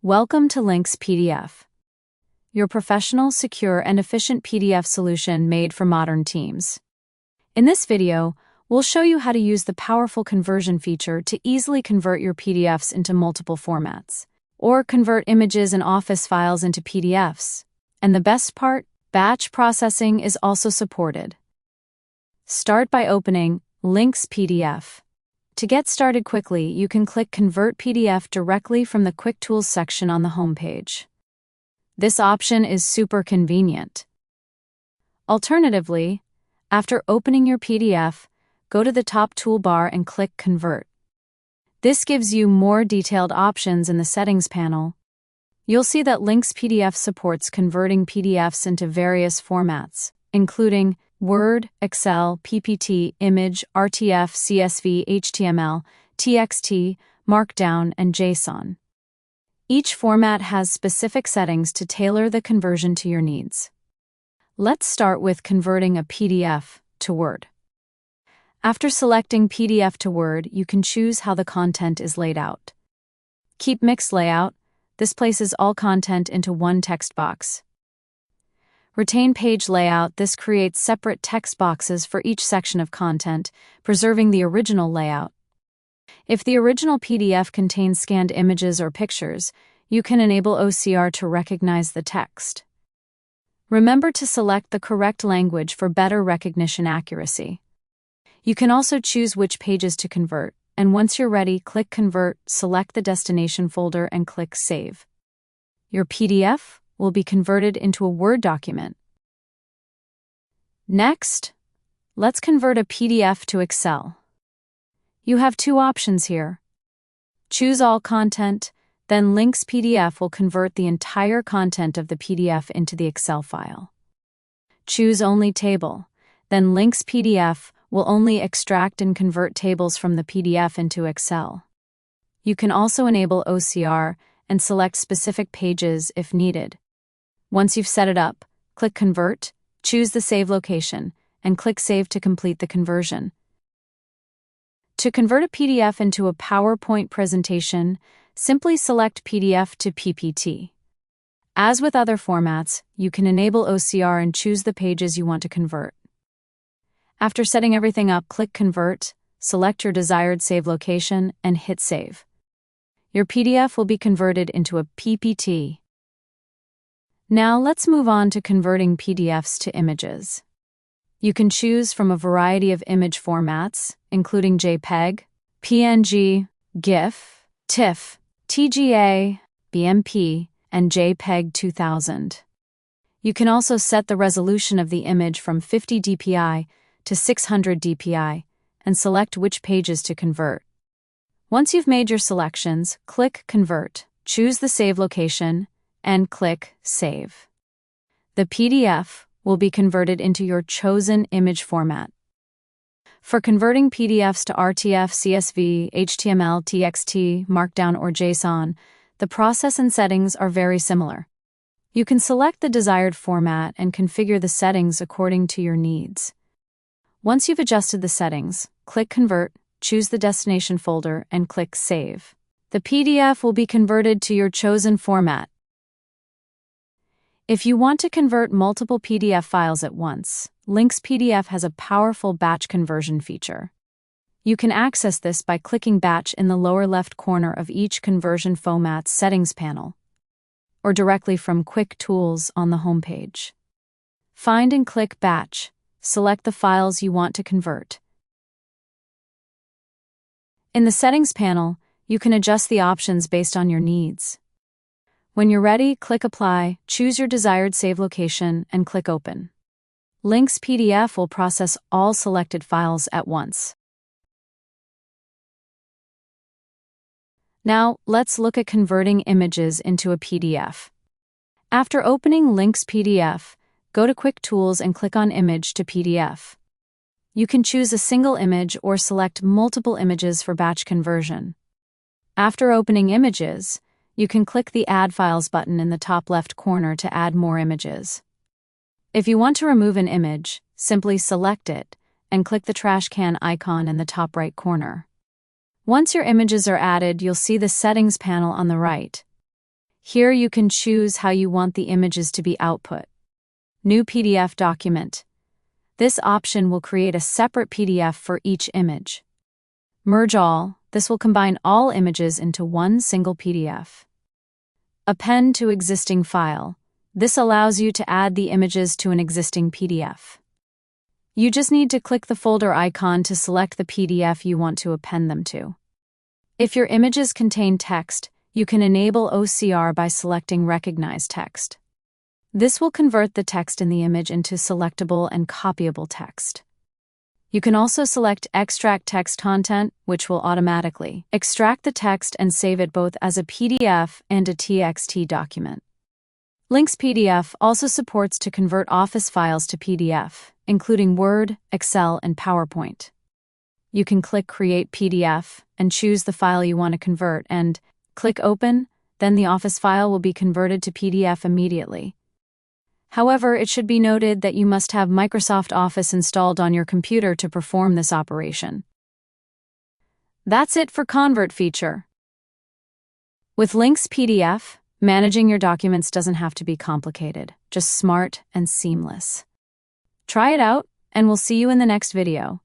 Welcome to LynxPDF, your professional, secure, and efficient PDF solution made for modern teams. In this video, we'll show you how to use the powerful conversion feature to easily convert your PDFs into multiple formats, or convert images and Office files into PDFs. And the best part, batch processing is also supported. Start by opening LynxPDF. To get started quickly, you can click Convert PDF directly from the Quick Tools section on the homepage. This option is super convenient. Alternatively, after opening your PDF, go to the top toolbar and click Convert. This gives you more detailed options in the Settings panel. You'll see that LynxPDF supports converting PDFs into various formats, including Word, Excel, PPT, Image, RTF, CSV, HTML, TXT, Markdown, and JSON. Each format has specific settings to tailor the conversion to your needs. Let's start with converting a PDF to Word. After selecting PDF to Word, you can choose how the content is laid out. Keep Mixed Layout. This places all content into one text box. Retain Page Layout. This creates separate text boxes for each section of content, preserving the original layout. If the original PDF contains scanned images or pictures, you can enable OCR to recognize the text. Remember to select the correct language for better recognition accuracy. You can also choose which pages to convert, and once you're ready, click Convert, select the destination folder, and click Save. Your PDF will be converted into a Word document. Next, let's convert a PDF to Excel. You have two options here. Choose All Content, then LynxPDF will convert the entire content of the PDF into the Excel file. Choose Only Table, then LynxPDF will only extract and convert tables from the PDF into Excel. You can also enable OCR and select specific pages if needed. Once you've set it up, click Convert, choose the save location, and click Save to complete the conversion. To convert a PDF into a PowerPoint presentation, simply select PDF to PPT. As with other formats, you can enable OCR and choose the pages you want to convert. After setting everything up, click Convert, select your desired save location, and hit Save. Your PDF will be converted into a PPT. Now let's move on to converting PDFs to images. You can choose from a variety of image formats, including JPEG, PNG, GIF, TIFF, TGA, BMP, and JPEG 2000. You can also set the resolution of the image from 50 dpi to 600 dpi and select which pages to convert. Once you've made your selections, click Convert, choose the save location, and click Save. The PDF will be converted into your chosen image format. For converting PDFs to RTF, CSV, HTML, TXT, Markdown, or JSON, the process and settings are very similar. You can select the desired format and configure the settings according to your needs. Once you've adjusted the settings, click Convert, choose the destination folder, and click Save. The PDF will be converted to your chosen format. If you want to convert multiple PDF files at once, LynxPDF has a powerful batch conversion feature. You can access this by clicking Batch in the lower left corner of each conversion format's settings panel, or directly from Quick Tools on the homepage. Find and click Batch, select the files you want to convert. In the Settings panel, you can adjust the options based on your needs. When you're ready, click Apply, choose your desired save location, and click Open. LynxPDF will process all selected files at once. Now, let's look at converting images into a PDF. After opening LynxPDF, go to Quick Tools and click on Image to PDF. You can choose a single image or select multiple images for batch conversion. After opening images, you can click the Add Files button in the top left corner to add more images. If you want to remove an image, simply select it and click the trash can icon in the top right corner. Once your images are added, you'll see the Settings panel on the right. Here you can choose how you want the images to be output. New PDF document. This option will create a separate PDF for each image. Merge all. This will combine all images into one single PDF. Append to existing file. This allows you to add the images to an existing PDF. You just need to click the folder icon to select the PDF you want to append them to. If your images contain text, you can enable OCR by selecting Recognize Text. This will convert the text in the image into selectable and copyable text. You can also select Extract Text Content, which will automatically extract the text and save it both as a PDF and a TXT document. LynxPDF also supports to convert Office files to PDF, including Word, Excel, and PowerPoint. You can click Create PDF and choose the file you want to convert and click Open, then the Office file will be converted to PDF immediately. However, it should be noted that you must have Microsoft Office installed on your computer to perform this operation. That's it for Convert feature. With LynxPDF, managing your documents doesn't have to be complicated, just smart and seamless. Try it out, and we'll see you in the next video.